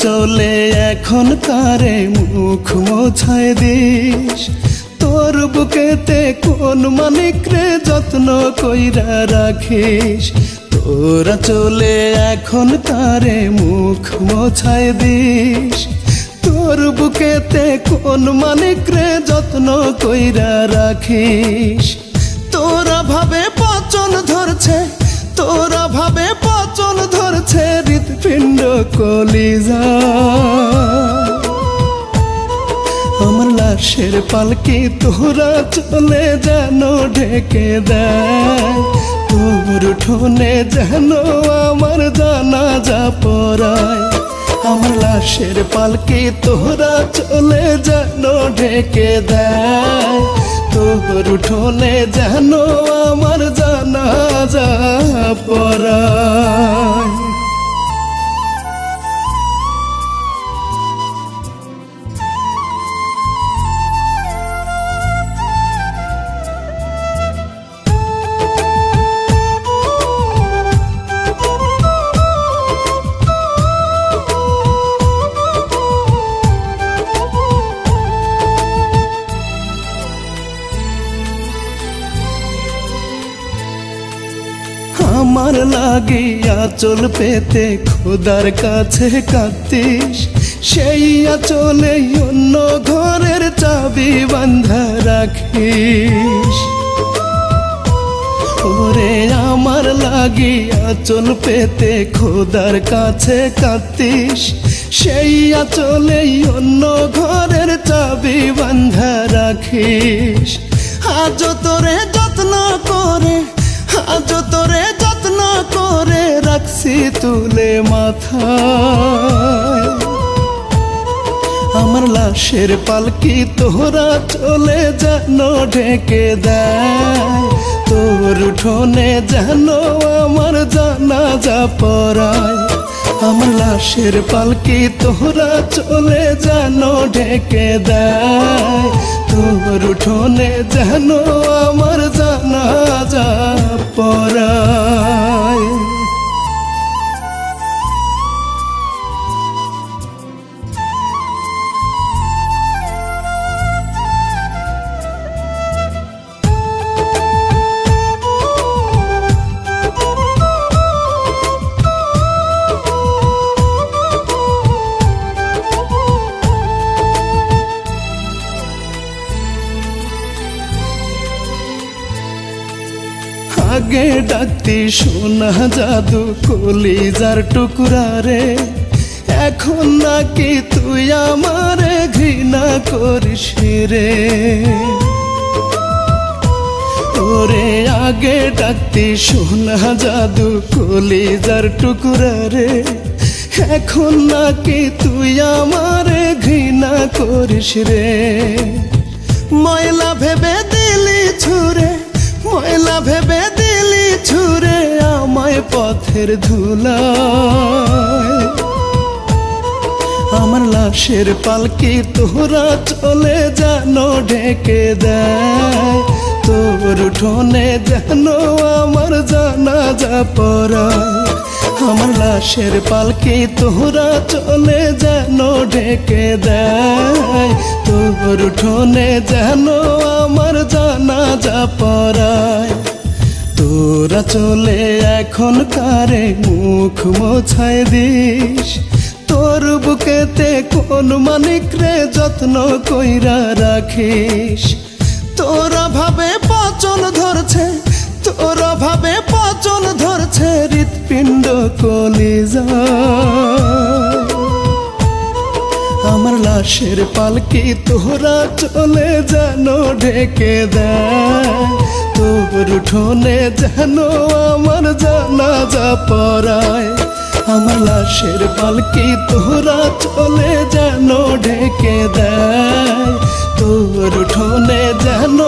চলে এখন কারে মুখ মোছায় দিস। তোর বুকেতে কোন মানিক রে যত্ন কইরা রাখিস। তোরা চলে এখন কারে মুখ মোছায় দিস। তোর বুকেতে কোন মানিক রে যত্ন কইরা রাখিস। তোরা ভাবে পচন ধরছে, তোরা ভাবে পচন ধরছে হৃৎপিণ্ড কলিজা। আমার লাশের পালকি তোরা চলে যেন ঢেকে দেয়। তোর উঠোনে যেন আমার জানাজা পড়ায়। আমার লাশের পালকি তোরা চলে যেন ঢেকে দেয়। তোর উঠোনে যেন আমার জানাজা পড়ায়। আমার লাগিয়া চল পেতে খোদার কাছে কাঁদতিস। সেই আঁচলে অন্য ঘরের চাবি বান্ধা রাখিস। ওরে আমার লাগিয়া চল পেতে খোদার কাছে কাঁদতিস। সেই আঁচলে অন্য ঘরের চাবি বান্ধা রাখিস। আজ তোরে যত্ন করে, আজ তোরে যত্ন করে রাখছি তুলে মাথায়। আমার লাশের পালকি তোরা চলে যেন ঢেকে দেয়। তোর উঠোনে যেন আমার জানাজা পড়ায়। আমার লাশের পালকি তোরা চলে যেন ঢেকে দেয়। তোর উঠোনে যেন আমার জানাজা পড়ায়। আগে ডাকতি সোনা জাদু কলিজার টুকরা রে। এখন নাকি তুই আমারে ঘৃণা করিস রে। ওরে আগে ডাকতি সোনা জাদু কলিজার টুকরা রে। এখন নাকি তুই আমারে ঘৃণা করিস রে। ময়লা ভেবে দিলি ছুঁড়ে, ময়লা ভেবে দিলি ছুঁড়ে আমায় পথের ধুলায়। আমার লাশের পালকি তোরা চলে যেন ঢেকে দেয়। তোর উঠোনে যেন আমার জানাজা পড়ায়। আমার লাশের পালকি তোরা চলে যেন ঢেকে দেয়। তোর উঠোনে যেন আমার জানাজা পড়ায়। তোরা চলে এখন কারে মুখ মোছায় দিস। তোর বুকেতে কোন মানিক রে যত্ন কইরা রাখিস। তোরা ভাবে পচন ধরছে, তোরা ভাবে পচন ধরছে হৃৎপিণ্ড কলিজা। আমার লাশের পালকি তোরা চলে যেন ঢেকে দেয়। তোর উঠোনে যেন আমার জানাজা পড়ায়। আমার লাশের পালকি তোরা চলে যেন ঢেকে দেয়। তোর উঠোনে যেন